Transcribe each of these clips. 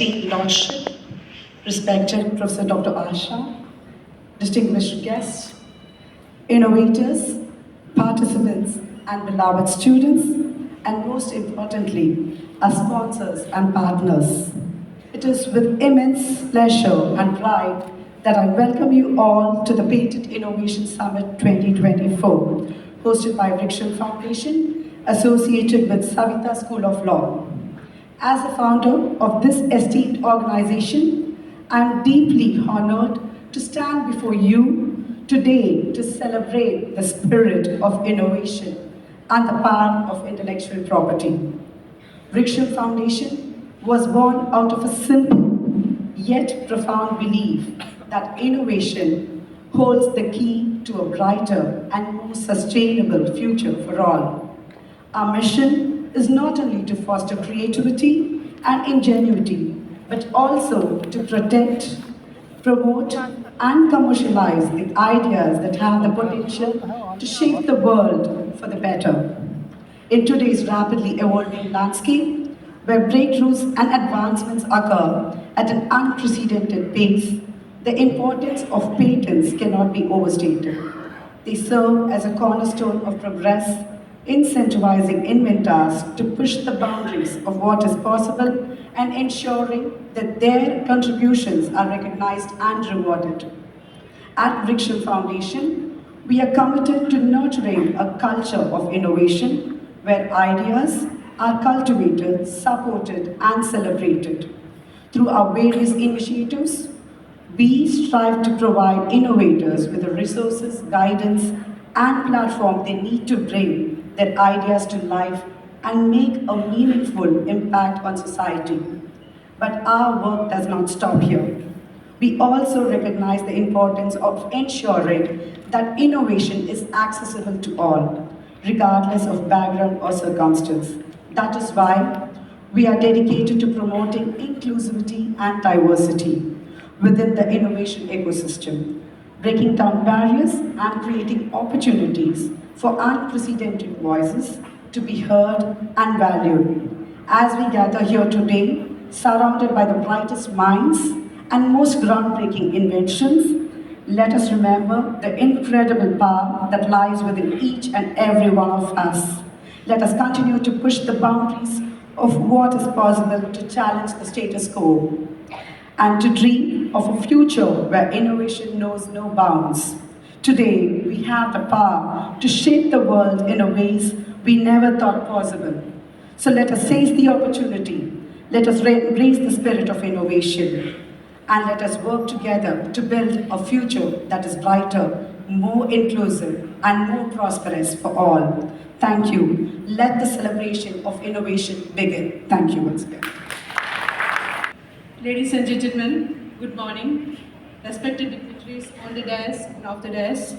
esteemed Lordship, respected Professor Dr. Asha, distinguished guests, innovators, participants, and beloved students, and most importantly, our sponsors and partners. It is with immense pleasure and pride that I welcome you all to the Patent Innovation Summit 2024, hosted by Vrikshham Foundation, associated with Saveetha School of Law. As the founder of this esteemed organization, I am deeply honored to stand before you today to celebrate the spirit of innovation and the power of intellectual property. Vrikshham Foundation was born out of a simple yet profound belief that innovation holds the key to a brighter and more sustainable future for all. Our mission is not only to foster creativity and ingenuity, but also to protect, promote, and commercialize the ideas that have the potential to shape the world for the better. In today's rapidly evolving landscape, where breakthroughs and advancements occur at an unprecedented pace, the importance of patents cannot be overstated. They serve as a cornerstone of progress, incentivizing inventors to push the boundaries of what is possible and ensuring that their contributions are recognized and rewarded. At Vrikshham Foundation, we are committed to nurturing a culture of innovation where ideas are cultivated, supported, and celebrated. Through our various initiatives, we strive to provide innovators with the resources, guidance, and platform they need to bring their ideas to life and make a meaningful impact on society. But our work does not stop here. We also recognize the importance of ensuring that innovation is accessible to all, regardless of background or circumstance. That is why we are dedicated to promoting inclusivity and diversity within the innovation ecosystem, breaking down barriers and creating opportunities for unprecedented voices to be heard and valued. As we gather here today, surrounded by the brightest minds and most groundbreaking inventions, let us remember the incredible power that lies within each and every one of us. Let us continue to push the boundaries of what is possible to challenge the status quo and to dream of a future where innovation knows no bounds. Today, we have the power to shape the world in a ways we never thought possible. So let us seize the opportunity. Let us embrace the spirit of innovation. And let us work together to build a future that is brighter, more inclusive, and more prosperous for all. Thank you. Let the celebration of innovation begin. Thank you once again. Ladies and gentlemen, good morning. Respected dignitaries on the dais and off the dais,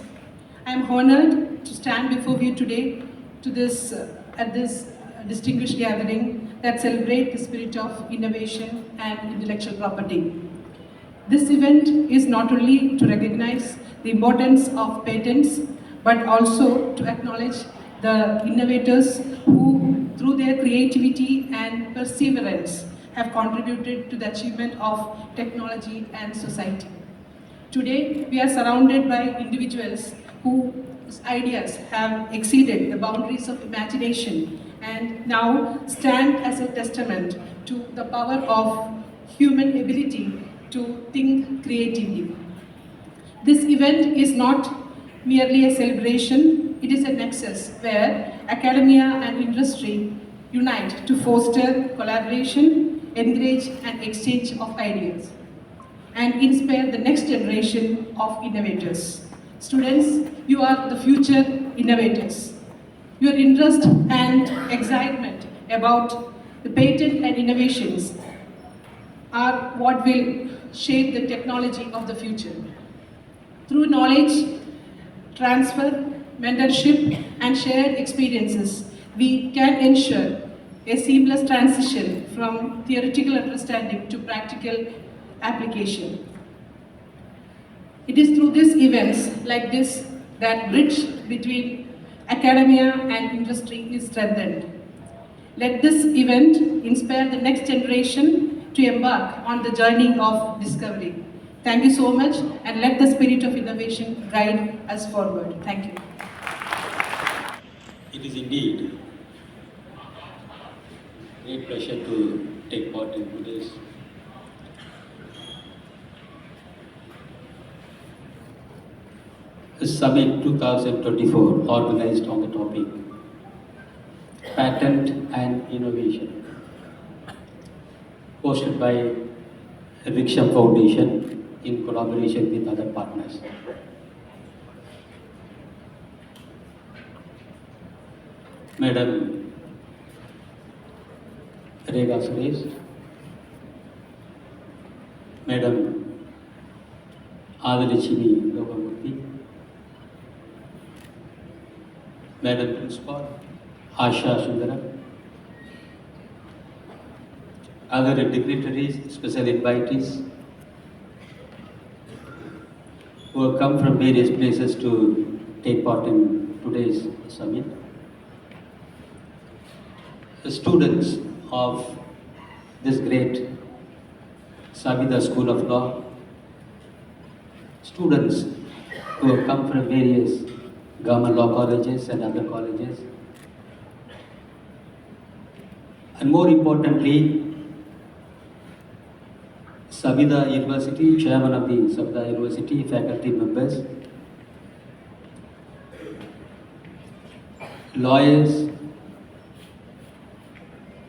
I am honored to stand before you today at this distinguished gathering that celebrates the spirit of innovation and intellectual property. This event is not only to recognize the importance of patents, but also to acknowledge the innovators who, through their creativity and perseverance, have contributed to the achievement of technology and society. Today, we are surrounded by individuals whose ideas have exceeded the boundaries of imagination and now stand as a testament to the power of human ability to think creatively. This event is not merely a celebration, it is a nexus where academia and industry unite to foster collaboration, encourage and exchange of ideas, and inspire the next generation of innovators. Students, you are the future innovators. Your interest and excitement about the patent and innovations are what will shape the technology of the future. Through knowledge, transfer, mentorship, and shared experiences, we can ensure a seamless transition from theoretical understanding to practical application. It is through these events like this that bridge between academia and industry is strengthened. Let this event inspire the next generation, to embark on the journey of discovery. Thank you so much, and let the spirit of innovation guide us forward. Thank you. It is indeed a great pleasure to take part in today's Summit 2024 organized on the topic Patent and Innovation, hosted by Vrikshham Foundation in collaboration with other partners. Madam Rekha Suresh, Madam Adalachini Lokamurthy, Madam Principal Asha Sundaram, other dignitaries, special invitees who have come from various places to take part in today's summit, the students of this great Saveetha School of Law, students who have come from various government law colleges and other colleges, and more importantly, Saveetha University, chairman of the Saveetha University, faculty members, lawyers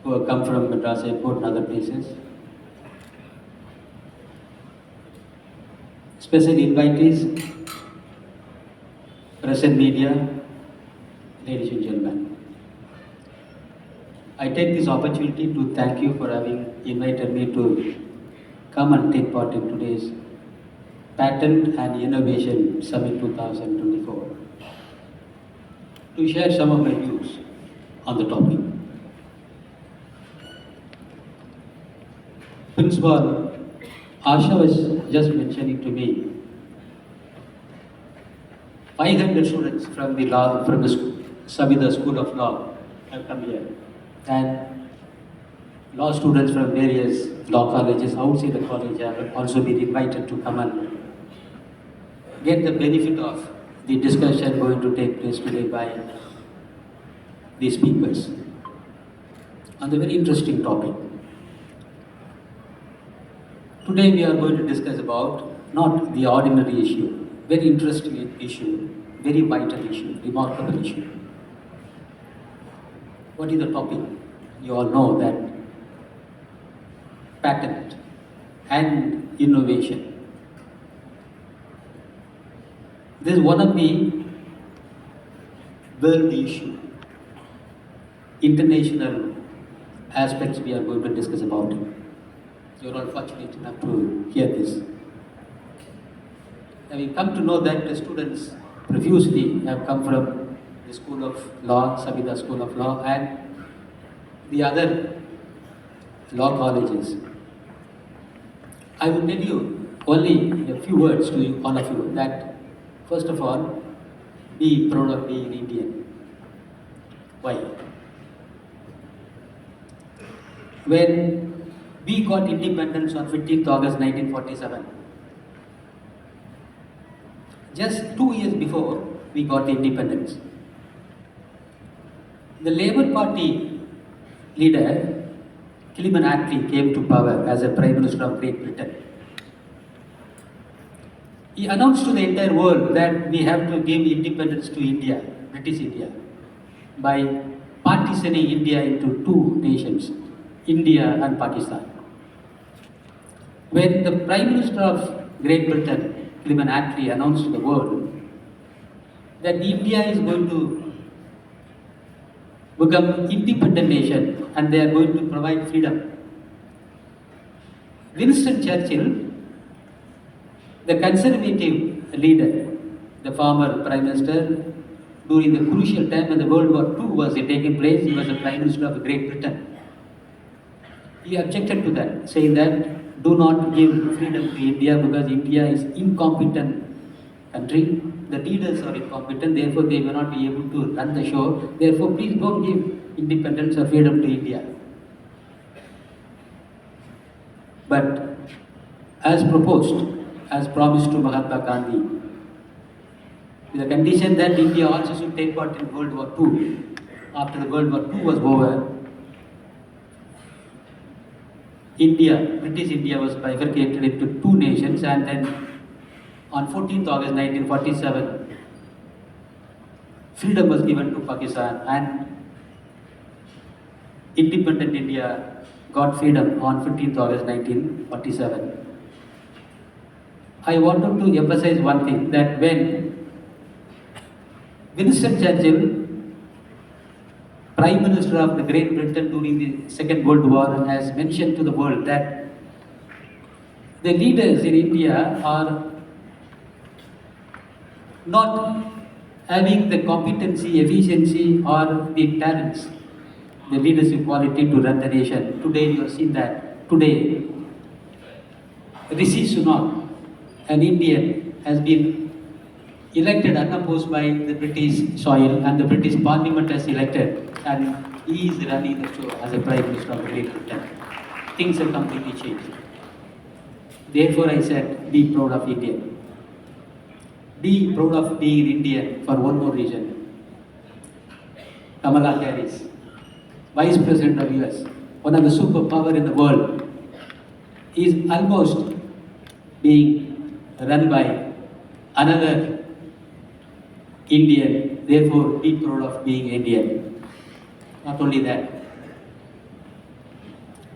who have come from Madras Airport and other places, special invitees, press and media, ladies and gentlemen. I take this opportunity to thank you for having invited me to come and take part in today's Patent and Innovation Summit 2024 to share some of my views on the topic. Principal Asha was just mentioning to me 500 students from the Saveetha School of Law have come here, and law students from various law colleges outside the college have also been invited to come and get the benefit of the discussion going to take place today by the speakers on the very interesting topic. Today we are going to discuss about not the ordinary issue, very interesting issue, very vital issue, remarkable issue. What is the topic? You all know that patent and innovation. This is one of the world issue, international aspects we are going to discuss about it. You're all fortunate enough to hear this. And we come to know that the students profusely have come from the School of Law, Saveetha School of Law, and the other law colleges. I will tell you only a few words to you, all of you, that first of all, be proud of being Indian. Why? When we got independence on 15th August 1947, just 2 years before we got independence, the Labour Party leader, Clement Attlee, came to power as a Prime Minister of Great Britain. He announced to the entire world that we have to give independence to India, British India, by partitioning India into two nations, India and Pakistan. When the Prime Minister of Great Britain, Clement Attlee, announced to the world that India is going to become independent nation and they are going to provide freedom, Winston Churchill, the conservative leader, the former Prime Minister, during the crucial time when the World War II was taking place, he was the Prime Minister of Great Britain. He objected to that, saying that do not give freedom to India because India is incompetent country. The leaders are incompetent, therefore they may not be able to run the show. Therefore, please don't give independence or freedom to India. But as proposed, as promised to Mahatma Gandhi, with the condition that India also should take part in World War II. After the World War II was over, India, British India was bifurcated into two nations, and then on 14th August 1947, freedom was given to Pakistan, and independent India got freedom on 15th August 1947. I wanted to emphasize one thing, that when Winston Churchill, Prime Minister of the Great Britain during the Second World War, has mentioned to the world that the leaders in India are not having the competency, efficiency, or the talents, the leadership quality to run the nation. Today you have seen that. Today, Rishi Sunak, an Indian, has been elected unopposed by the British soil, and the British Parliament has elected, and he is running the show as a Prime Minister of Great Britain. Things have completely changed. Therefore, I said, be proud of India. Be proud of being Indian for one more reason. Kamala Harris, Vice President of US, one of the superpower in the world, is almost being run by another Indian. Therefore, be proud of being Indian. Not only that,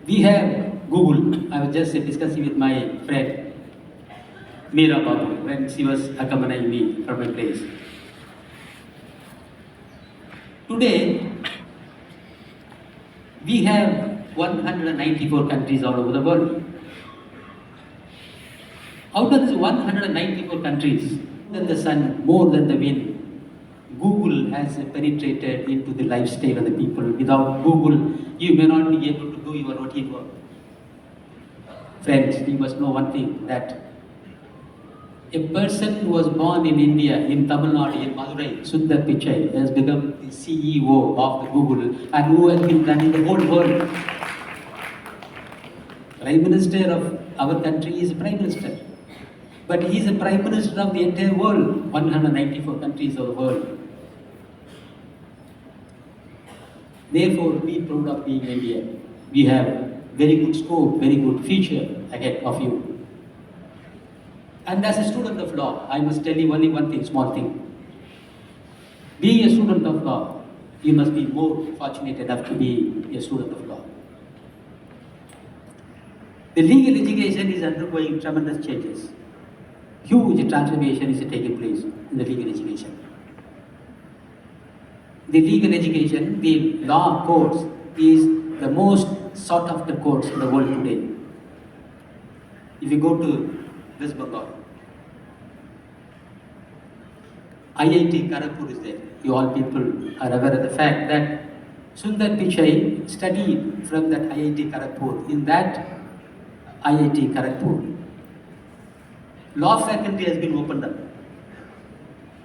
we have Google. I was just discussing with my friend Meera Babu when she was accompanying me from my place. Today, we have 194 countries all over the world. Out of these 194 countries, more than the sun, more than the wind, Google has penetrated into the lifestyle of the people. Without Google, you may not be able to do your routine work. Friends, you must know one thing, that a person who was born in India, in Tamil Nadu, in Madurai, Sundar Pichai, has become the CEO of the Google, and who has been running the whole world. Prime Minister of our country is Prime Minister. But he is the Prime Minister of the entire world, 194 countries of the world. Therefore, be proud of being Indian. We have very good scope, very good future ahead of you. And as a student of law, I must tell you only one thing, small thing. Being a student of law, you must be more fortunate enough to be a student of law. The legal education is undergoing tremendous changes. Huge transformation is taking place in the legal education. The legal education, the law course, is the most sought after course in the world today. If you go to West Bengal, IIT Kharagpur is there. You all people are aware of the fact that Sundar Pichai studied from that IIT Kharagpur. In that IIT Kharagpur, law faculty has been opened up.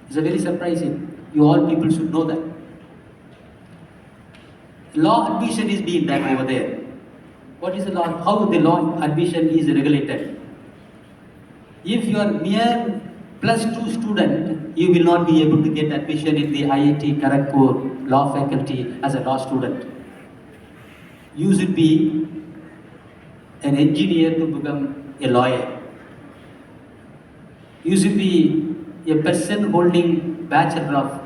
It's a very surprising. You all people should know that. Law admission is being done over there. What is the law? How the law admission is regulated? If you are mere +2 student, you will not be able to get admission in the IIT Kharagpur law faculty as a law student. You should be an engineer to become a lawyer. You should be a person holding Bachelor of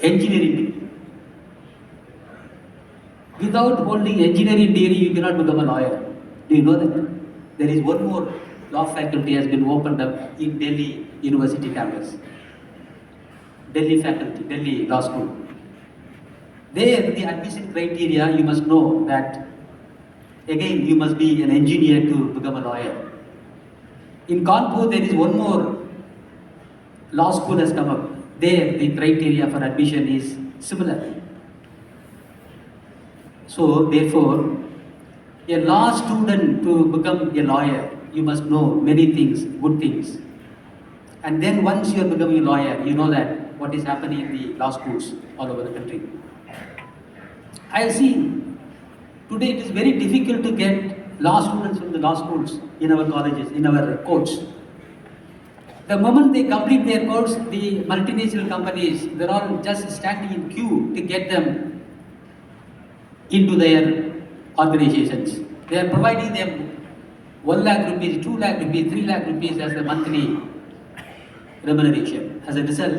Engineering degree. Without holding engineering degree, you cannot become a lawyer. Do you know that? There is one more law faculty has been opened up in Delhi University campus. Delhi faculty, Delhi Law School. There, the admission criteria, you must know that, again, you must be an engineer to become a lawyer. In Kanpur, there is one more law school has come up. There, the criteria for admission is similar. So, therefore, a law student to become a lawyer, you must know many things, good things. And then once you are becoming a lawyer, you know that what is happening in the law schools all over the country. I have seen today it is very difficult to get law students from the law schools in our colleges, in our courts. The moment they complete their course, the multinational companies, they're all just standing in queue to get them into their organizations. They are providing them 1 lakh rupees, 2 lakh rupees, 3 lakh rupees as the monthly remuneration. As a result,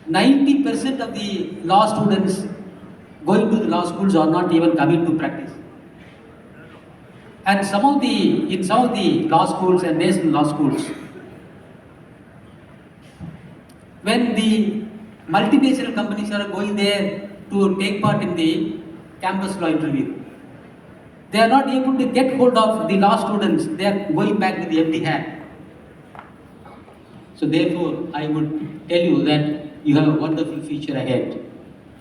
90% of the law students going to the law schools are not even coming to practice. And in some of the law schools and national law schools, when the multinational companies are going there to take part in the campus law interview, they are not able to get hold of the law students. They are going back with the empty hand. So therefore, I would tell you that you have a wonderful future ahead.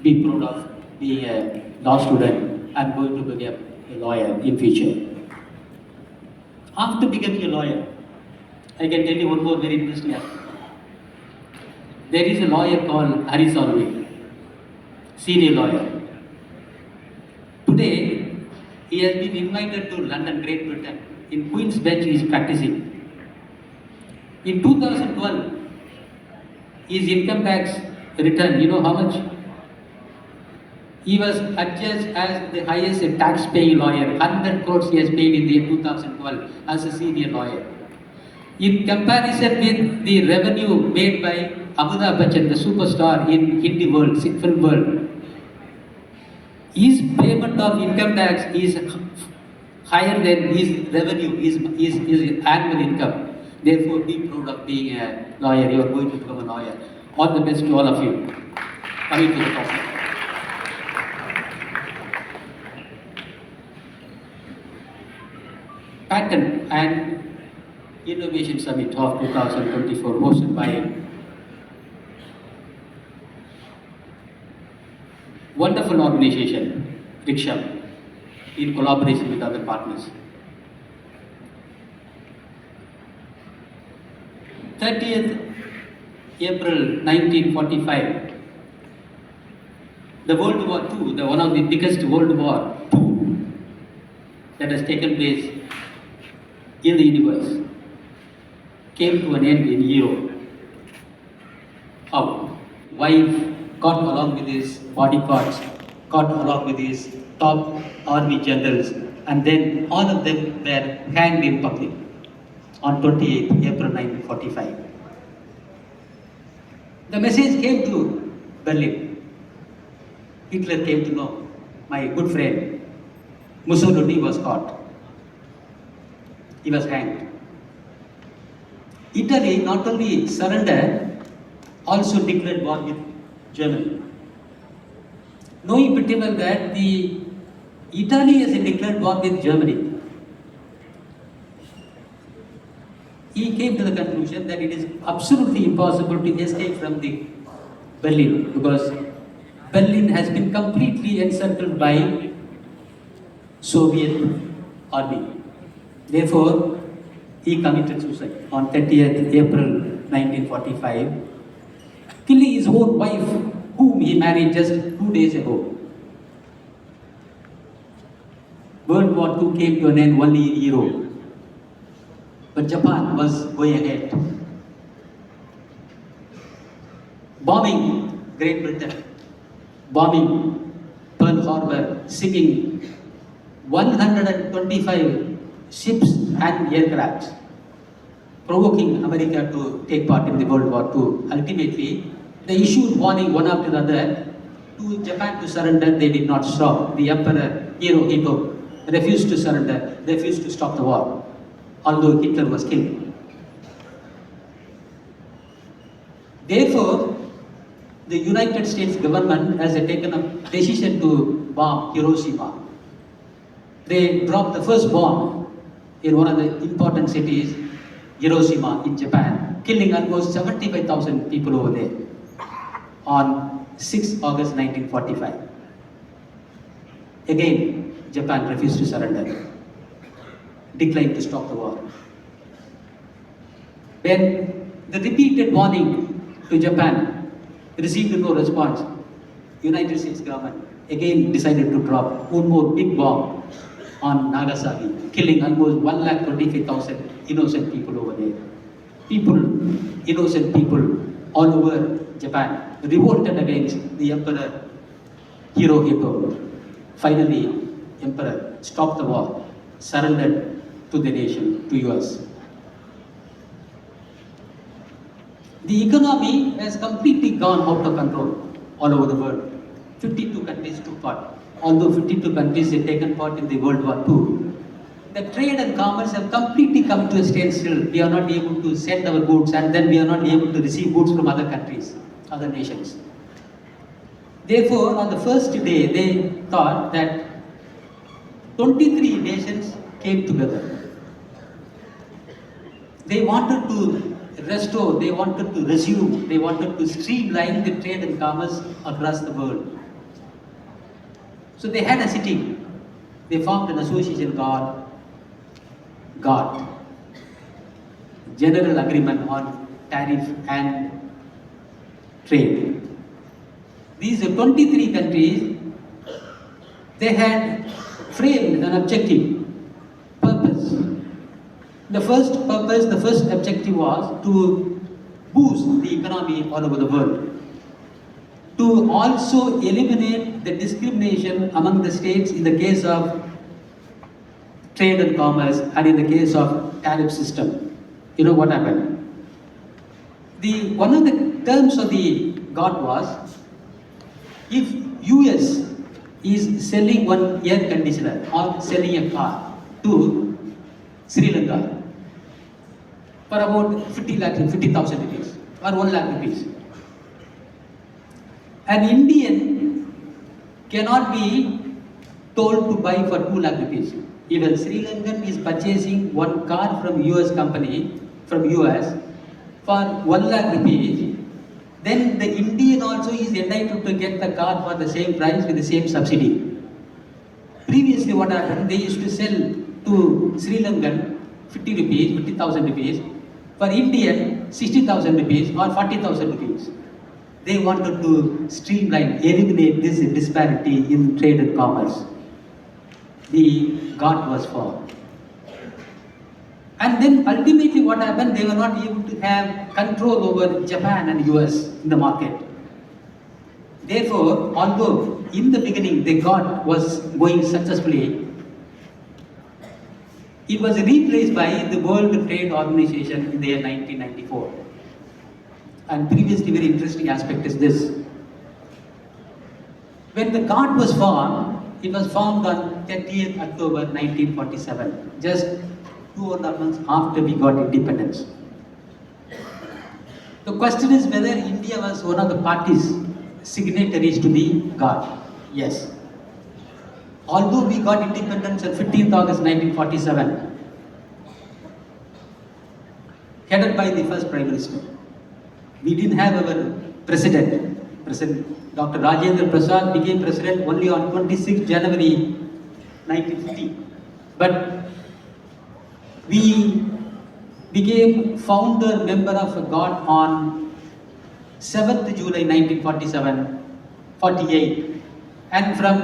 Be proud of being a law student and going to become a lawyer in future. After becoming a lawyer, I can tell you one more very interesting aspect. There is a lawyer called Hari Salve, senior lawyer. Today, he has been invited to London, Great Britain. In Queen's Bench, he is practicing. In 2012, his income tax return, you know how much? He was adjudged as the highest tax-paying lawyer. 100 crores he has paid in the year 2012 as a senior lawyer. In comparison with the revenue made by Amitabh Bachchan, the superstar in Hindi world, film world, his payment of income tax is higher than his revenue, his annual income. Therefore, be proud of being a lawyer. You are going to become a lawyer. All the best to all of you. Coming to the topic. Patent and Innovation Summit of 2024 hosted by wonderful organization, Vrikshham, in collaboration with other partners. 30th April 1945, the World War II, one of the biggest World War II that has taken place in the universe, came to an end in Europe. How? Wife got along with his bodyguards, got along with his top army generals, and then all of them were hanged in public on 28th April 1945. The message came to Berlin. Hitler came to know, my good friend Mussolini was caught. He was hanged. Italy not only surrendered, also declared war with Germany. Knowing pretty well that Italy has declared war with Germany, he came to the conclusion that it is absolutely impossible to escape from the Berlin, because Berlin has been completely encircled by Soviet army. Therefore, he committed suicide on 30th April 1945, killing his own wife, whom he married just 2 days ago. World War II came to an end only in Europe. But Japan was going ahead. Bombing Great Britain, bombing Pearl Harbor, sinking 125 ships and aircrafts, provoking America to take part in the World War II. Ultimately, they issued warning one after the other to Japan to surrender. They did not stop. The Emperor Hirohito refused to surrender, refused to stop the war, although Hitler was killed. Therefore, the United States government has taken a decision to bomb Hiroshima. They dropped the first bomb in one of the important cities, Hiroshima in Japan, killing almost 75,000 people over there on 6 August 1945. Again, Japan refused to surrender, declined to stop the war. When the repeated warning to Japan received no response, United States government again decided to drop one more big bomb on Nagasaki, killing almost 1,25,000 innocent people over there. People, innocent people all over Japan revolted against the Emperor Hirohito. Finally, Emperor stopped the war, surrendered to the nation, to US. The economy has completely gone out of control all over the world. 52 countries took part. Although 52 countries had taken part in the World War II, the trade and commerce have completely come to a standstill. We are not able to send our goods, and then we are not able to receive goods from other countries, other nations. Therefore, on the first day, they thought that 23 nations came together. They wanted to restore, they wanted to resume, they wanted to streamline the trade and commerce across the world. So they had a sitting. They formed an association called GATT, General Agreement on Tariff and Trade. These 23 countries, they had framed an objective, purpose. The first purpose, the first objective was to boost the economy all over the world, to also eliminate the discrimination among the states in the case of trade and commerce and in the case of tariff system. You know what happened? One of the terms of the GATT was, if US is selling one air conditioner or selling a car to Sri Lanka for about 50,000 rupees or 1 lakh rupees, an Indian cannot be told to buy for 2 lakh rupees. If a Sri Lankan is purchasing one car from US company, from US for 1 lakh rupees, then the Indian also is entitled to get the car for the same price with the same subsidy. Previously what happened, they used to sell to Sri Lankan 50,000 rupees, for Indian 60,000 rupees or 40,000 rupees. They wanted to streamline, eliminate this disparity in trade and commerce. The GATT was formed. And then ultimately what happened, they were not able to have control over Japan and US in the market. Therefore, although in the beginning the GATT was going successfully, it was replaced by the World Trade Organization in the year 1994. And previously, very interesting aspect is this. When the GATT was formed, it was formed on 30th October 1947, just 2.5 months after we got independence. The question is whether India was one of the parties signatories to the GATT. Yes. Although we got independence on 15th August 1947, headed by the first Prime Minister, we didn't have our President Dr. Rajendra Prasad became President only on 26th January 1950. But we became founder member of GATT on 7th July 1948. And from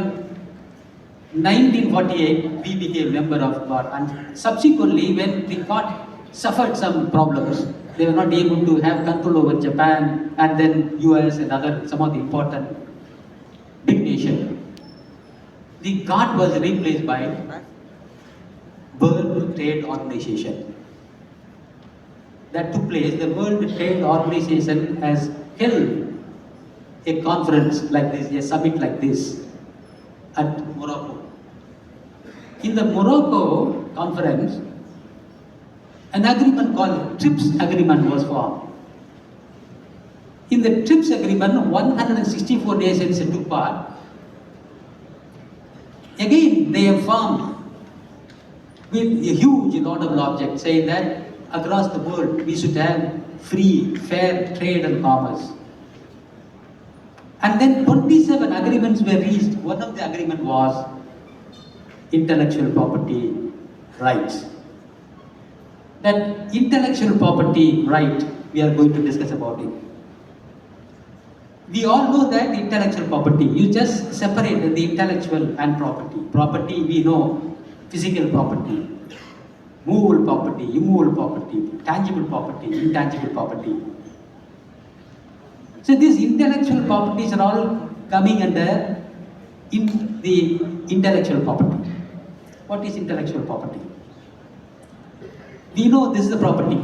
1948, we became member of GATT. And subsequently, when the GATT suffered some problems, they were not able to have control over Japan and then US and some of the important big nations. The GATT was replaced by World Trade Organization. That took place. The World Trade Organization has held a conference like this, a summit like this at Morocco. In the Morocco conference, an agreement called TRIPS agreement was formed. In the TRIPS agreement, 164 nations took part. Again, they have formed with a huge laudable object, saying that across the world we should have free, fair trade and commerce. And then 27 agreements were reached. One of the agreement was intellectual property rights. That intellectual property right, we are going to discuss about it. We all know that intellectual property, you just separate the intellectual and property. Property, we know, physical property, movable property, immovable property, tangible property, intangible property. So these intellectual properties are all coming under the intellectual property. What is intellectual property? We know this is a property.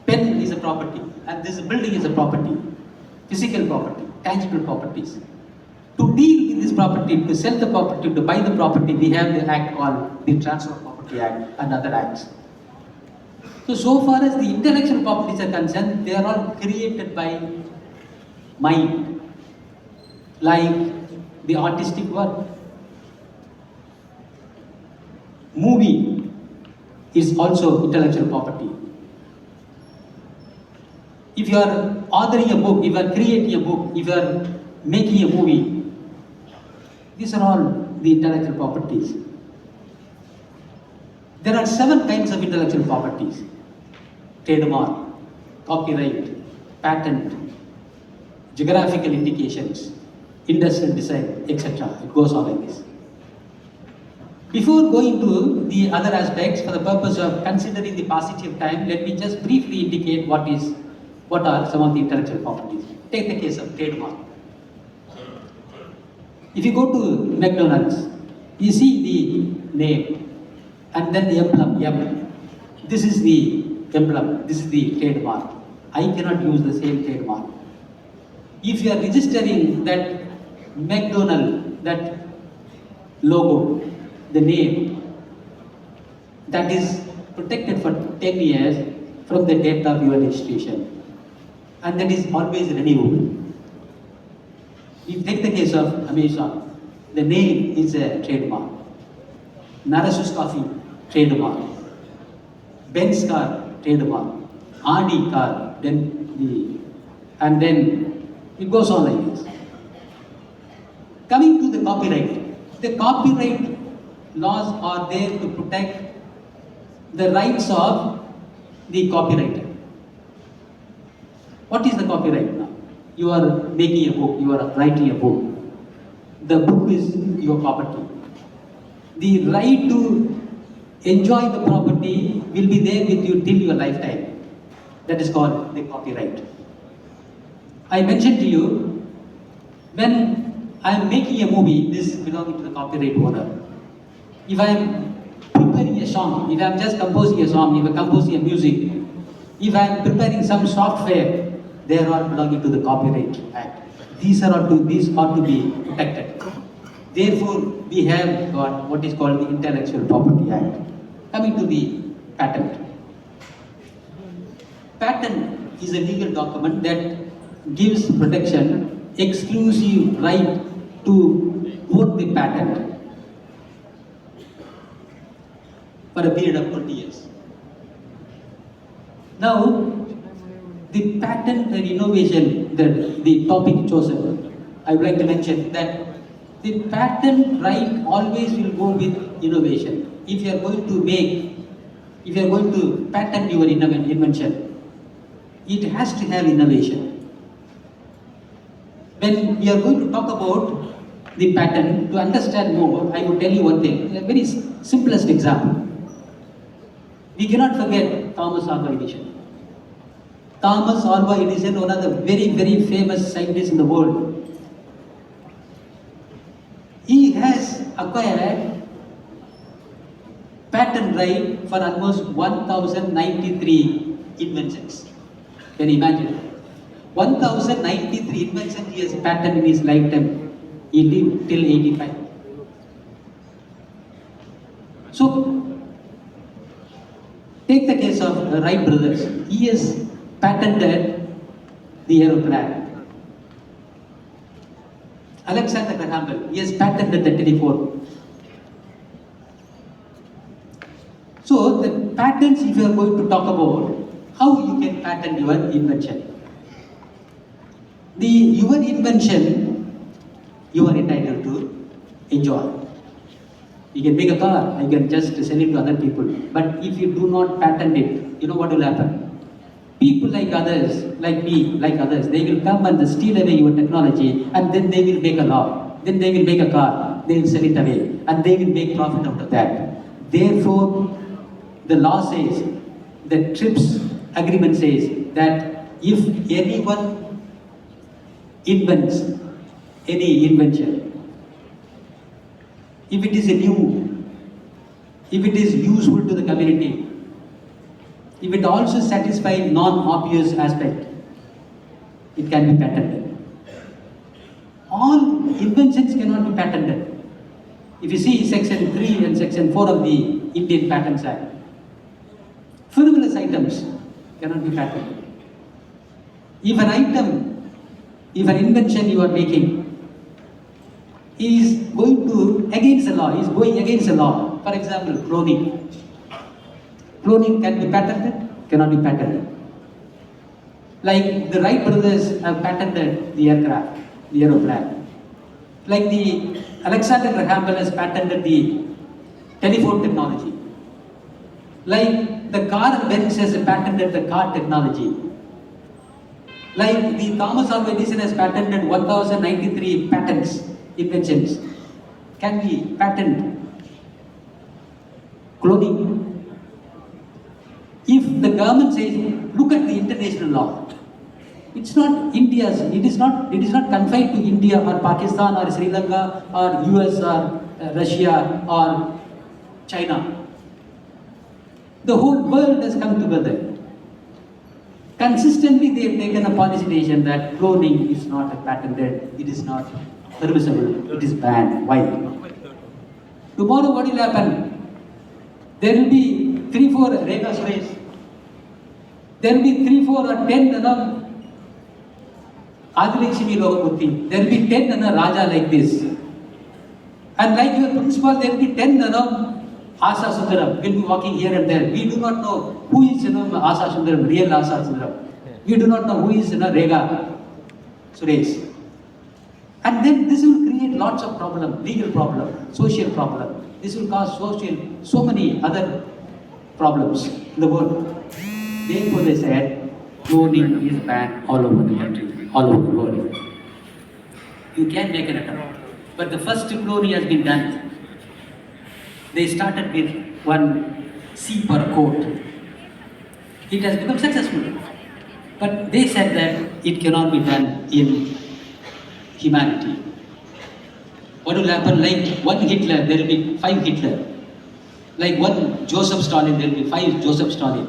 Pen is a property, and this building is a property. Physical property, tangible properties. To deal with this property, to sell the property, to buy the property, we have the act called the Transfer of Property Act and other acts. So far as the intellectual properties are concerned, they are all created by mind, like the artistic work. Movie is also intellectual property. If you are authoring a book, if you are creating a book, if you are making a movie, these are all the intellectual properties. There are 7 kinds of intellectual properties: trademark, copyright, patent, geographical indications, industrial design, etc. It goes on like this. Before going to the other aspects, for the purpose of considering the paucity of time, let me just briefly indicate what are some of the intellectual properties. Take the case of trademark. If you go to McDonald's, you see the name and then the emblem, M. This is the emblem, this is the trademark. I cannot use the same trademark. If you are registering that McDonald, that logo, the name, that is protected for 10 years from the date of your registration, and that is always renewable. If you take the case of Amazon, the name is a trademark. Narasu's Coffee, trademark. Benz car, trademark. Audi car, and then it goes on like this. Coming to the copyright. The copyright laws are there to protect the rights of the copywriter. What is the copyright now? You are making a book, you are writing a book. The book is your property. The right to enjoy the property will be there with you till your lifetime. That is called the copyright. I mentioned to you, when I am making a movie, this belongs to the copyright owner. If I am preparing a song, if I am just composing a song, if I am composing a music, if I am preparing some software, they are all belonging to the Copyright Act. These ought to be protected. Therefore, we have got what is called the Intellectual Property Act. Coming to the patent. Patent is a legal document that gives protection, exclusive right to own the patent for a period of 20 years. Now, the patent and innovation, the topic chosen, I would like to mention that the patent right always will go with innovation. If you are going to patent your invention, it has to have innovation. When we are going to talk about the patent, to understand more, I will tell you one thing, a very simplest example. We cannot forget Thomas Alva Edison. Thomas Alva Edison, one of the very, very famous scientists in the world. He has acquired patent right for almost 1093 inventions. Can you imagine? 1093 inventions he has patented in his lifetime. He lived till 85. So, take the case of Wright brothers. He has patented the aeroplane. Alexander Graham Bell, he has patented the telephone. So the patents, if you are going to talk about how you can patent your invention. Your invention, you are entitled to enjoy. You can make a car, you can just sell it to other people. But if you do not patent it, you know what will happen? People like others, like me, like others, they will come and steal away your technology, and then they will make a law. Then they will make a car. they will sell it away and they will make profit out of that. Therefore, the law says, the TRIPS agreement says that if anyone invents any invention, if it is new, if it is useful to the community, if it also satisfies non-obvious aspect, it can be patented. All inventions cannot be patented. If you see section 3 and section 4 of the Indian Patents Act, frivolous items cannot be patented. If an item, if an invention you are making is going to against the law, is going against the law, for example, cloning. Cloning can be patented, cannot be patented. Like the Wright brothers have patented the aircraft, the aeroplane. Like the Alexander Graham Bell has patented the telephone technology. Like the car Benz has patented the car technology. Like the Thomas Alva Edison has patented 1093 patents, inventions. Can we patent cloning? If the government says, look at the international law, it's not India's, it is not confined to India or Pakistan or Sri Lanka or US or Russia or China. The whole world has come together. Consistently they have taken a policy decision that cloning is not patented, it is not permissible, it is banned. Why? Tomorrow what will happen? There will be 3-4 Rekha Suresh. There will be 3-4 or 10 Adilakshmi Lokamutti. There will be 10 Raja like this. And like your principal, there will be 10 Asa Sundaram will be walking here and there. We do not know who is Asa Sundaram, real Asa Sundaram. We do not know who is Rekha Suresh. And then this will create lots of problems, legal problem, social problem. This will cause so many other problems in the world. Therefore they said, cloning is banned all over the country, all over the world. You can make an attempt. But the first cloning has been done. They started with one C per coat. It has become successful. But they said that it cannot be done in humanity. What will happen? Like one Hitler, there will be 5 Hitler. Like one Joseph Stalin, there will be 5 Joseph Stalin.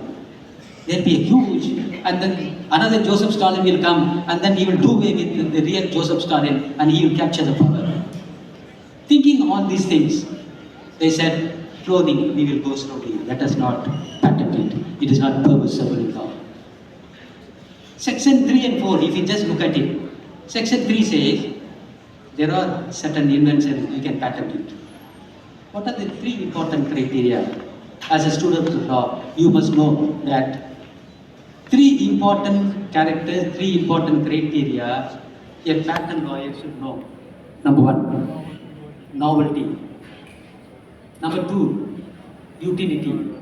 There will be a huge, and then another Joseph Stalin will come, and then he will do away with the real Joseph Stalin, and he will capture the power. Thinking all these things, they said, cloning, we will go slowly. Let us not patent it. It is not permissible in law. Section 3 and 4, if you just look at it, Section 3 says, there are certain inventions, you can patent it. What are the 3 important criteria? As a student of law, you must know that 3 important characters, 3 important criteria a patent lawyer should know. Number 1, novelty. Number 2, utility.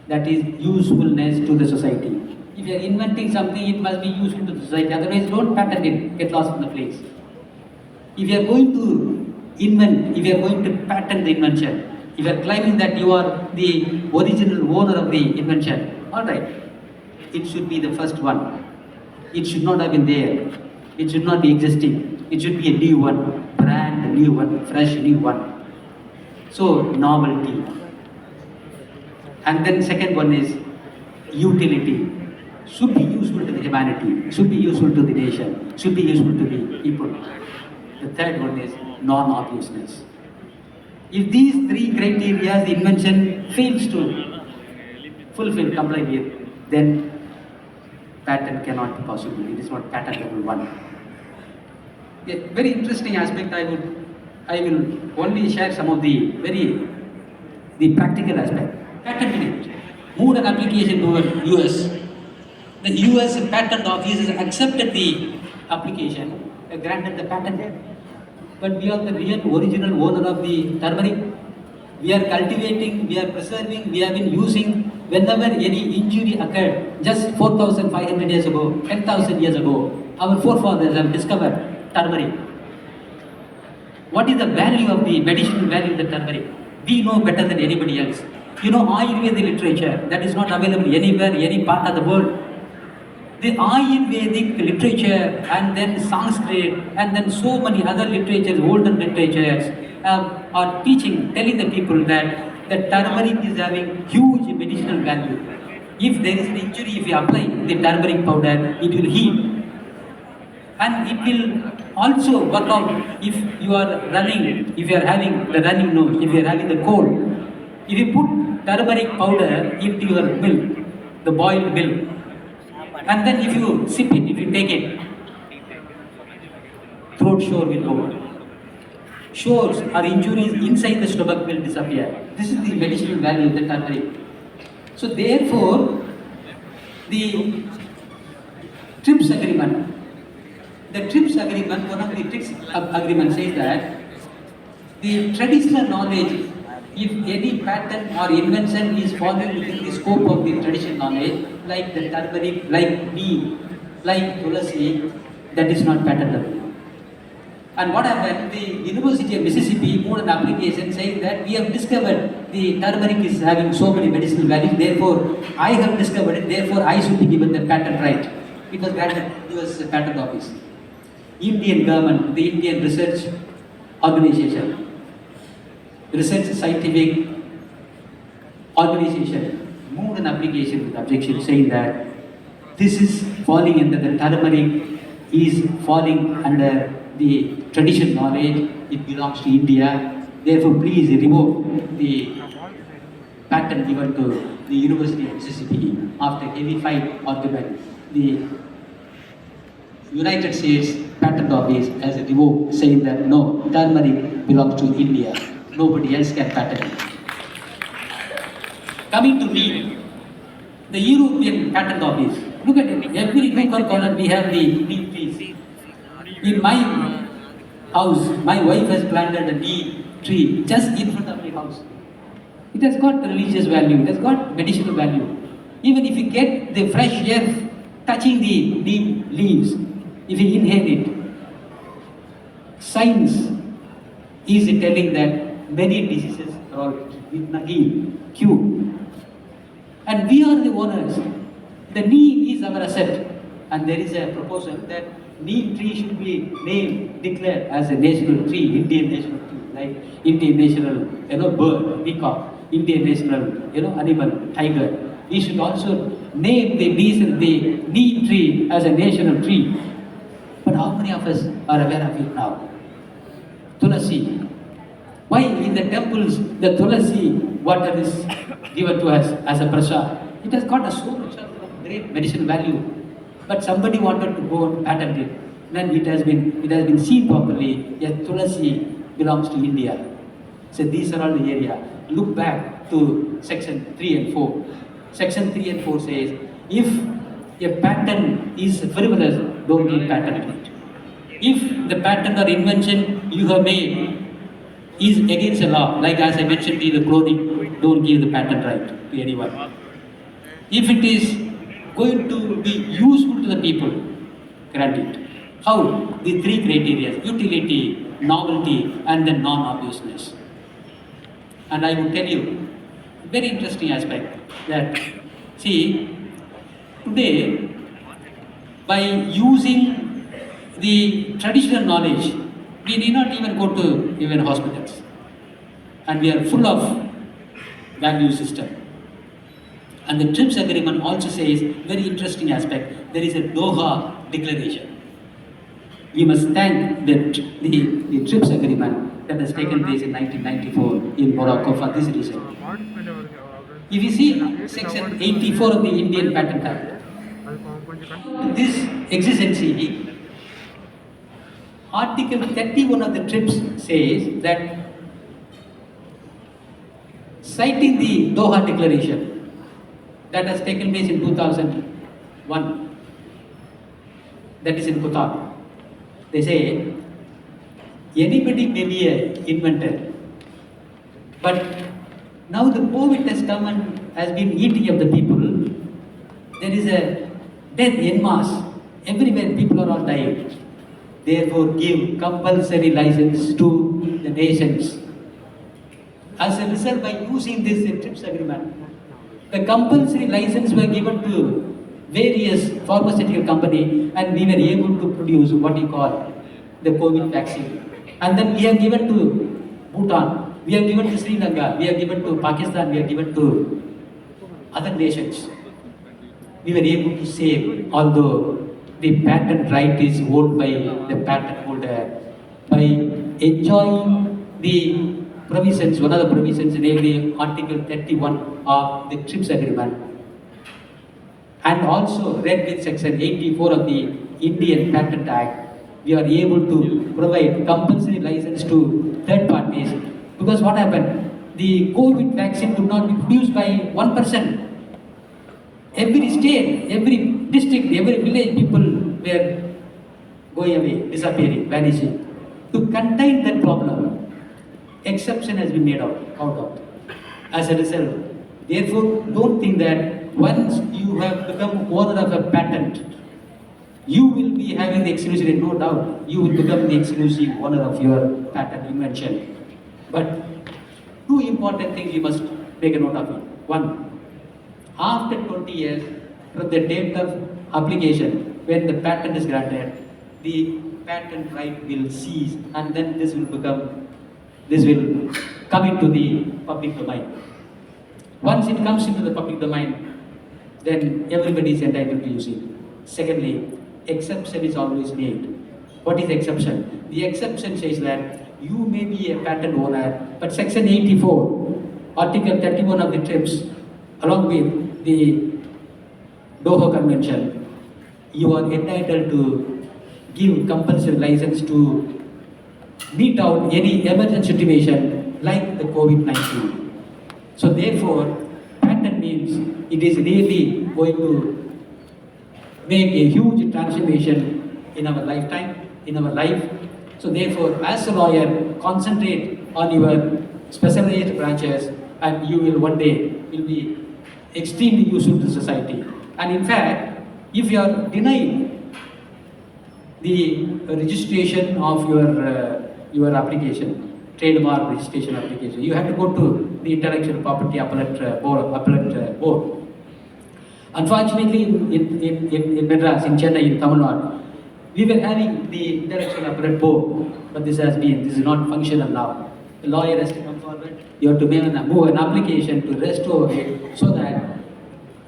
That is usefulness to the society. If you are inventing something, it must be useful to the society. Otherwise, don't patent it, get lost in the place. If you are going to invent, if you are going to patent the invention, if you are claiming that you are the original owner of the invention, all right, it should be the first one. It should not have been there. It should not be existing. It should be a new one, brand new one, fresh new one. So, novelty. And then second one is utility. Should be useful to the humanity, should be useful to the nation, should be useful to the people. The third one is non-obviousness. If these 3 criteria the invention fails to fulfill, comply with, then patent cannot be possible. It is not patentable one. A very interesting aspect I will only share some of the practical aspect. Patent moved an application to US. The US patent office has accepted the application, granted the patent. But we are the real original owner of the turmeric. We are cultivating, we are preserving, we have been using whenever any injury occurred just 4,500 years ago, 10,000 years ago. Our forefathers have discovered turmeric. What is the value of the medicinal value of the turmeric? We know better than anybody else. You know, Ayurveda literature that is not available anywhere, any part of the world. The Ayurvedic literature and then Sanskrit and then so many other literatures, older literatures, are teaching, telling the people that the turmeric is having huge medicinal value. If there is an injury, if you apply the turmeric powder, it will heal. And it will also work out if you are running, if you are having the running nose, if you are having the cold. If you put turmeric powder into your milk, the boiled milk, and then if you sip it, if you take it, throat sore will go. Sores or injuries inside the stomach will disappear. This is the medicinal value of the turmeric. So therefore, the TRIPS agreement, one of the TRIPS agreement says that the traditional knowledge, if any patent or invention is falling within the scope of the traditional knowledge, like the turmeric, like neem, like tulasi, that is not patentable. And what happened? The University of Mississippi moved an application saying that we have discovered the turmeric is having so many medicinal values, therefore I have discovered it, therefore I should be given the patent right. It was granted US Patent Office. Indian government, the Indian Research Organization, Research Scientific Organization moved an application with objection saying that this is falling under the turmeric is falling under the traditional knowledge, it belongs to India, therefore please revoke the patent given to the University of Mississippi. After heavy fight argument, the United States Patent Office has revoked, saying that no, turmeric belongs to India, nobody else can patent it. Coming to neem, the European Patent Office, look at it, every nook or corner we have the neem trees. In my house, my wife has planted a neem tree just in front of my house. It has got religious value, it has got medicinal value. Even if you get the fresh air touching the neem leaves, if you inhale it, science is telling that many diseases are healed, cured. And we are the owners. The neem is our asset. And there is a proposal that neem tree should be named, declared as a national tree, Indian national tree, like Indian national, bird, peacock, Indian national, animal, tiger. We should also name the neem tree as a national tree. But how many of us are aware of it now? Tulasi. Why in the temples the tulasi water is given to us as a prasad? It has got so much of great medicinal value. But somebody wanted to go and patent it. Then it has been seen properly. Yes, tulasi belongs to India. So these are all the area. Look back to section 3 and 4. Section 3 and 4 says, if a patent is frivolous, don't give patent it. If the patent or invention you have made is against the law, like as I mentioned in the cloning, don't give the patent right to anyone. If it is going to be useful to the people, grant it. How? The 3 criteria: utility, novelty, and then non-obviousness. And I will tell you a very interesting aspect that, see, today, by using the traditional knowledge, we need not even go to even hospitals. And we are full of value system. And the TRIPS agreement also says, very interesting aspect, there is a Doha declaration. We must thank the TRIPS agreement that has taken place in 1994 in Morocco for this reason. If you see section 84 of the Indian Patent Act, this exigency, Article 31 of the TRIPS says that, citing the Doha Declaration that has taken place in 2001, that is in Qatar, they say, anybody may be an inventor, but now the COVID has come and has been eating up the people. There is a death en masse. Everywhere people are all dying. therefore give compulsory license to the nations. As a result, by using this TRIPS agreement, the compulsory license were given to various pharmaceutical company, and we were able to produce what you call the COVID vaccine. And then we have given to Bhutan, we have given to Sri Lanka, we have given to Pakistan, we have given to other nations. We were able to save, although the patent right is owned by the patent holder, by enjoying the provisions, one of the provisions, namely Article 31 of the TRIPS agreement, and also read with Section 84 of the Indian Patent Act, we are able to provide compulsory license to third parties. Because what happened? The COVID vaccine could not be produced by one person. Every state, every district, every village, people were going away, disappearing, vanishing. To contain that problem, exception has been made out of. As a result, therefore, don't think that once you have become owner of a patent, you will be having the exclusivity, no doubt. You will become the exclusive owner of your patent invention. But two important things you must make a note of it. One, after 20 years from the date of application, when the patent is granted, the patent right will cease, and then this will come into the public domain. Once it comes into the public domain, then everybody is entitled to use it. Secondly, exception is always made. What is exception? The exception says that you may be a patent owner, but Section 84, Article 31 of the TRIPS, along with the Doha Convention, you are entitled to give compulsory license to meet out any emergency situation like the COVID-19. So therefore, patent means it is really going to make a huge transformation in our lifetime, in our life. So therefore, as a lawyer, concentrate on your specialized branches, and you will one day will be extremely useful to society. And in fact, if you are denied the registration of your application, trademark registration application, you have to go to the Intellectual Property Appellate Board. Unfortunately, in Madras, in Chennai, in Tamil Nadu, we were having the Intellectual Appellate Board, but this is not functional now. The lawyer has to come forward, you have to move an application to restore it so that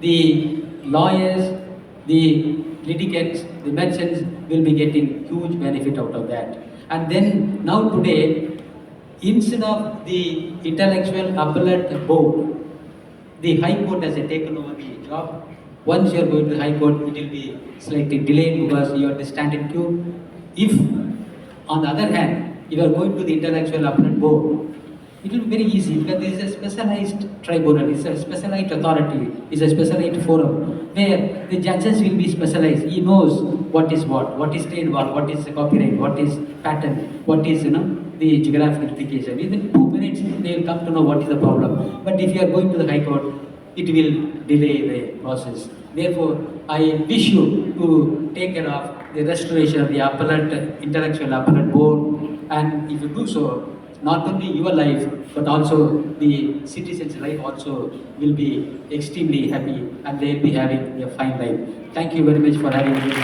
the lawyers, the litigants, the merchants will be getting huge benefit out of that. And then now today, instead of the Intellectual Appellate Board, the High Court has taken over the job. Once you are going to the High Court, it will be slightly delayed because you have to stand in queue. If, on the other hand, if you are going to the Intellectual Appellate Board, it will be very easy because this is a specialized tribunal, it's a specialized authority, it's a specialized forum where the judges will be specialized. He knows what is trademark, what is copyright, what is patent, what is the geographical indication. Within 2 minutes, they will come to know what is the problem. But if you are going to the High Court, it will delay the process. Therefore, I wish you to take care of the restoration of the Intellectual Appellate Board, and if you do so, not only your life, but also the citizens' life also will be extremely happy, and they will be having a fine life. Thank you very much for having me.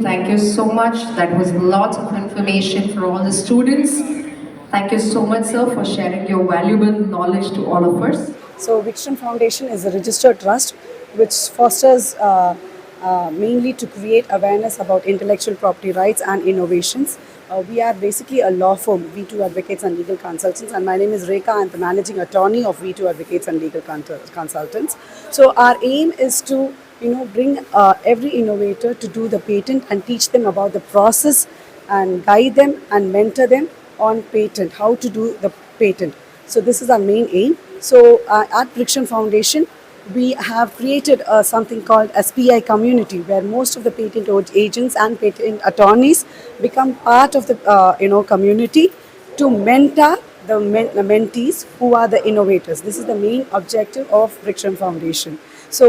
Thank you so much. That was lots of information for all the students. Thank you so much, sir, for sharing your valuable knowledge to all of us. So Vrikshham Foundation is a registered trust which fosters mainly to create awareness about intellectual property rights and innovations. We are basically a law firm, V2 Advocates and Legal Consultants, and my name is Rekha. I'm the managing attorney of V2 Advocates and Legal Consultants. So our aim is to bring every innovator to do the patent and teach them about the process and guide them and mentor them on patent, how to do the patent. So this is our main aim. So at Vrikshham Foundation, we have created something called SPI community, where most of the patent agents and patent attorneys become part of the community to mentor the mentees who are the innovators. This is the main objective of Vrikshham Foundation. So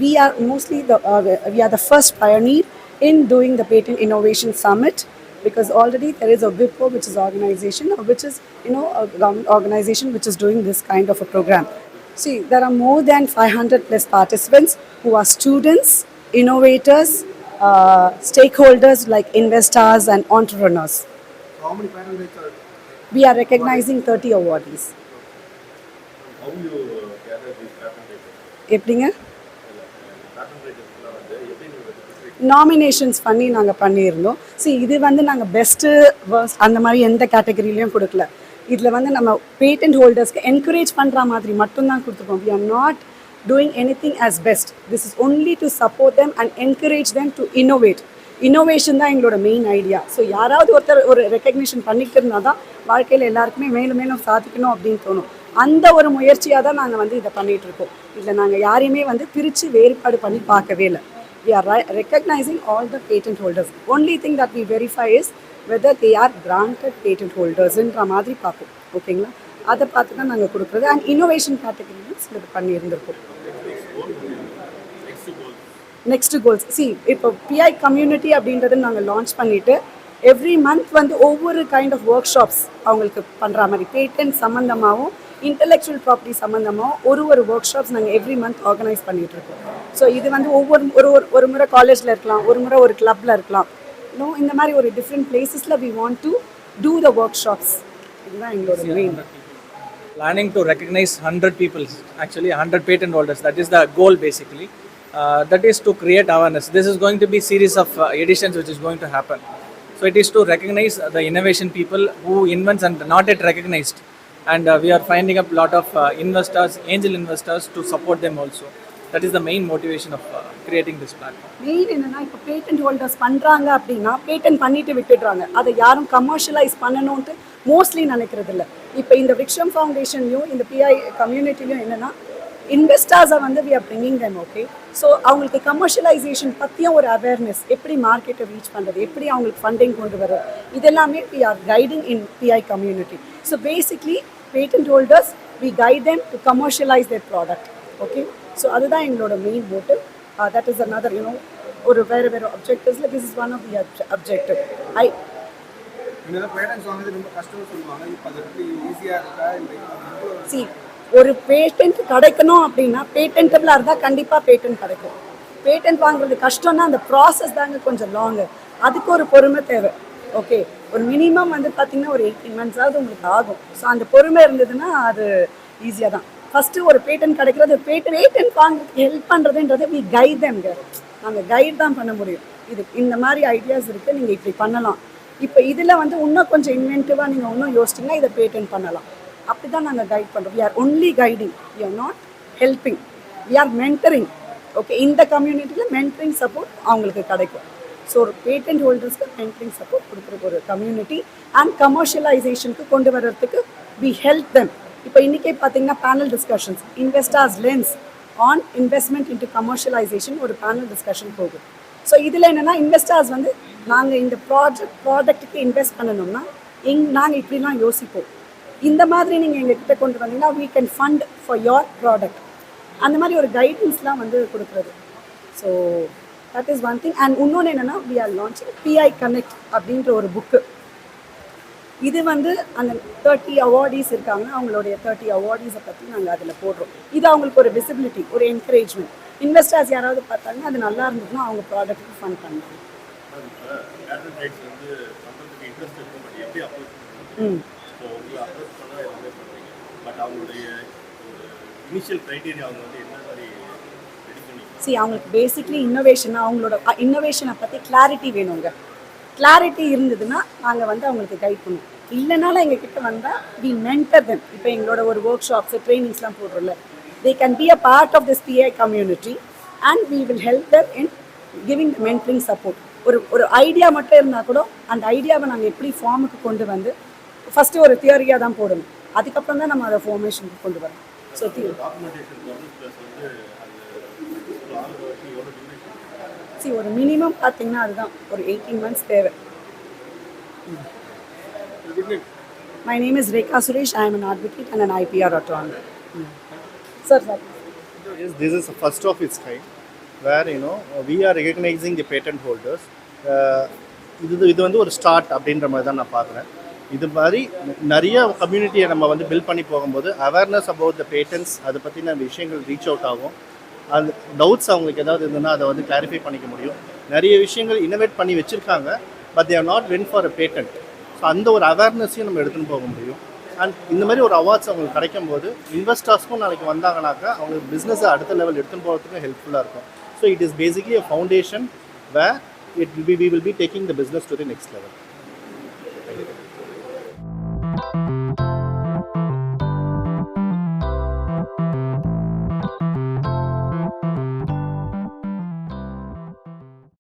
we are mostly we are the first pioneer in doing the Patent Innovation Summit, because already there is a WIPO, which is organization, which is a government organization which is doing this kind of a program. See, there are more than 500 plus participants who are students, innovators, stakeholders like investors and entrepreneurs. How many patent rights are? We are recognizing 30 awardees. How you gather these patent rights? எப்படிங்க Patent rights வந்து எப்படி நீங்க nominations பண்ணி நாங்கள் பண்ணியிருந்தோம். இது வந்து நாங்கள் பெஸ்ட்டு வேர்ஸ்ட் அந்த மாதிரி எந்த கேட்டகரியிலையும் கொடுக்கல. இதில் வந்து நம்ம பேட்டன்ட் ஹோல்டர்ஸ்க்கு என்கரேஜ் பண்ணுற மாதிரி மட்டும்தான் கொடுத்துருக்கோம். We are not doing anything as best. This is only to support them and encourage them to innovate. Innovation தான் எங்களோட மெயின் ஐடியா. ஸோ யாராவது ஒருத்தர் ஒரு ரெக்கக்னிஷன் பண்ணிட்டு இருந்தால் தான் வாழ்க்கையில் எல்லாருக்குமே மேலும் மேலும் சாதிக்கணும் அப்படின்னு தோணும். அந்த ஒரு முயற்சியாக தான் நாங்கள் வந்து இதை பண்ணிகிட்டு இருக்கோம். இதில் நாங்கள் யாரையுமே வந்து பிரித்து வேறுபாடு பண்ணி பார்க்கவே இல்லை. We are recognizing all the patent holders. Only thing that we verify is whether they are granted patent holders ன்ற மாதிரி பார்ப்போம். ஓகேங்களா? அதை பார்த்து தான் நாங்கள் கொடுக்குறது. அண்ட் இன்னோவேஷன் கேட்டகரியும் சிலது பண்ணியிருந்திருக்கோம். நெக்ஸ்ட் கோல்ஸ் இப்போ பிஐ கம்யூனிட்டி அப்படின்றத நாங்கள் லான்ச் பண்ணிவிட்டு எவ்ரி மந்த் வந்து ஒவ்வொரு கைண்ட் ஆஃப் ஒர்க் ஷாப்ஸ் அவங்களுக்கு பண்ணுற மாதிரி பேட்டன்ட் சம்மந்தமாகவும் இன்டெலெக்சுவல் ப்ராப்பர்ட்டி சம்மந்தமாக ஒரு ஒர்க் ஷாப்ஸ் நாங்கள் எவ்ரி மந்த் ஆர்கனைஸ் பண்ணிகிட்டு இருக்கோம். ஸோ இது வந்து ஒரு முறை காலேஜில் இருக்கலாம், ஒரு முறை ஒரு கிளப்பில் இருக்கலாம். இன்னும் இந்த மாதிரி ஒரு டிஃப்ரெண்ட் பிளேசஸில் we want to do the workshops. இதுதான் எங்களோட main. Planning to recognize 100 people, actually 100 patent holders. That is the goal basically. That is to create awareness. This is going to be series of editions which is going to happen. So it is to recognize the innovation people who invents and not yet recognized. And we are finding up a lot of investors, angel investors to support them also. That is the main motivation of creating this platform. Main என்னன்னா, இப்போ patent holders பண்ணுறாங்க அப்படின்னா patent பண்ணிட்டு விட்டுடுறாங்க. அதை யாரும் commercialise பண்ணணும்ட்டு mostly நினைக்கிறது இல்லை. இப்போ இந்த விக்ஷம் ஃபவுண்டேஷன்லையும் இந்த பிஐ கம்யூனிட்டிலையும் என்னென்னா, இன்வெஸ்டர்ஸை வந்து we are bringing them. Okay, so அவங்களுக்கு கமர்ஷியலைசேஷன் பற்றியும் ஒரு அவேர்னஸ், எப்படி மார்க்கெட்டை ரீச் பண்ணுறது, எப்படி அவங்களுக்கு ஃபண்டிங் கொண்டு வர்றது, இதெல்லாமே we are guiding in PI community. So basically patent holders, we guide them to commercialize their product. Okay, so அதுதான் எங்களோட main motive. That is another, ஒரு வேறு objectives. This is one of the objective. இந்த patents வாங்குறது ரொம்ப கஷ்டம்னு சொல்லுவாங்க. இப்போ அது எப்படி ஈஸியாக இருக்கா இல்லை? ஒரு பேட்டன்ட் கிடைக்கணும் அப்படின்னா பேட்டன்டபிளாக இருந்தால் கண்டிப்பாக பேட்டன்ட் கிடைக்கும். பேட்டன்ட் வாங்குறது கஷ்டம்னா அந்த ப்ராசஸ் தாங்க கொஞ்சம் லாங்கு. அதுக்கு ஒரு பொறுமை தேவை. ஓகே, ஒரு மினிமம் வந்து பார்த்திங்கன்னா ஒரு 18 months உங்களுக்கு ஆகும். ஸோ அந்த பொறுமை இருந்ததுன்னா அது ஈஸியாக தான். ஃபஸ்ட்டு ஒரு பேட்டன்ட் கிடைக்கிறது, பேட்டன்ட் வாங்குறதுக்கு ஹெல்ப் பண்ணுறதுன்றது வி கைட் தெம்ங்க. நாங்கள் கைட் தான் பண்ண முடியும். இந்த மாதிரி ஐடியாஸ் இருக்குது, நீங்கள் இப்படி பண்ணலாம். இப்போ இதில் வந்து இன்னும் கொஞ்சம் இன்வென்டிவாக நீங்கள் இன்னும் யோசிச்சிங்கன்னா இதை பேட்டன்ட் பண்ணலாம். அப்படி தான் நாங்கள் கைட் பண்ணுறோம். We are only guiding, we are not helping, we are mentoring. Okay, இந்த கம்யூனிட்டியில் மென்டரிங் சப்போர்ட் அவங்களுக்கு கிடைக்கும். ஸோ ஒரு பேட்டன்ட் ஹோல்டர்ஸ்க்கு மென்டரிங் சப்போர்ட் கொடுக்குற ஒரு கம்யூனிட்டி அண்ட் கமர்ஷியலைசேஷனுக்கு கொண்டு வர்றதுக்கு வி ஹெல்ப் தெம். இப்போ இன்றைக்கே பார்த்தீங்கன்னா panel discussions, investors lens on investment into commercialisation ஒரு பேனல் டிஸ்கஷன் போகுது. ஸோ இதில் என்னென்னா, இன்வெஸ்டர்ஸ் வந்து நாங்கள் இந்த ப்ராடக்ட்டுக்கு இன்வெஸ்ட் பண்ணணும்னா நாங்கள் இப்படிலாம் யோசிப்போம். இந்த மாதிரி நீங்கள் எங்ககிட்ட கொண்டு வந்தீங்கன்னா we can fund for your product. அந்த மாதிரி ஒரு கைடன்ஸ்லாம் வந்து கொடுக்குறது. So that is one thing. And இன்னொன்று என்னென்னா, we are launching PI Connect அப்படின்ற ஒரு புக்கு. இது வந்து அந்த 30 அவார்டீஸ் இருக்காங்கன்னா அவங்களுடைய 30 அவார்டீஸை பற்றி நாங்கள் அதில் போடுறோம். இது அவங்களுக்கு ஒரு விசிபிலிட்டி, ஒரு என்கரேஜ்மெண்ட். இன்வெஸ்டர்ஸ் யாராவது பார்த்தாங்கன்னா அது நல்லா இருந்ததுன்னா அவங்க ப்ராடக்ட்டுக்கு ஃபண்ட் பண்ணலாம். அவங்களுக்கு பேசிக்லி இன்னோவேஷன், அவங்களோட இன்னோவேஷனை பற்றி கிளாரிட்டி வேணுங்க. கிளாரிட்டி இருந்ததுன்னா நாங்கள் வந்து அவங்களுக்கு கைட் பண்ணுவோம். இல்லைனாலும் எங்ககிட்ட வந்தால் வி மென்டர் தெம். இப்போ எங்களோட ஒரு ஒர்க் ஷாப்ஸு ட்ரைனிங்ஸ்லாம் போடுறோம்ல, they can be a part of this BI community and we will help them in giving the mentoring support. ஒரு ஐடியா மட்டும் இருந்தால் கூட அந்த ஐடியாவை நாங்கள் எப்படி ஃபார்முக்கு கொண்டு வந்து ஃபஸ்ட்டு ஒரு தியரியாக தான் போடணும். அதுக்கப்புறம் தான் நம்ம அதை ஃபார்மேஷனுக்கு கொண்டு வரோம். ஸோ ஒரு மினிமம் பார்த்தீங்கன்னா அதுதான் ஒரு 18 months தேவை. My name is Rekha Suresh. I am an advocate and an IPR attorney. Sir, sir. Yes, this is the first of its kind where we are recognizing the patent holders. இது வந்து ஒரு start அப்படின்ற மாதிரி தான் நான் பார்க்குறேன். இது மாதிரி நிறைய கம்யூனிட்டியை நம்ம வந்து பில்ட் பண்ணி போகும்போது அவேர்னஸ் அபவுட் த பேட்டன்ஸ் அதை பற்றின விஷயங்கள் ரீச் அவுட் ஆகும். அது டவுட்ஸ் அவங்களுக்கு ஏதாவது இருந்ததுன்னா அதை வந்து கிளாரிஃபை பண்ணிக்க முடியும். நிறைய விஷயங்கள் இனோவேட் பண்ணி வச்சுருக்காங்க, but they are not went for a patent. So அந்த ஒரு அவேர்னஸையும் நம்ம எடுத்துகிட்டு போக முடியும். அண்ட் இந்த மாதிரி ஒரு அவார்ட்ஸ் அவங்களுக்கு கிடைக்கும் போது இன்வெஸ்டர்ஸ்க்கும் நாளைக்கு வந்தாங்கனாக்கா அவங்க பிஸ்னஸை அடுத்த லெவல் எடுத்துகிட்டு போகிறதுக்கும் ஹெல்ப்ஃபுல்லாக இருக்கும். So it is basically a foundation where we will be taking the business to the next level. Thank you.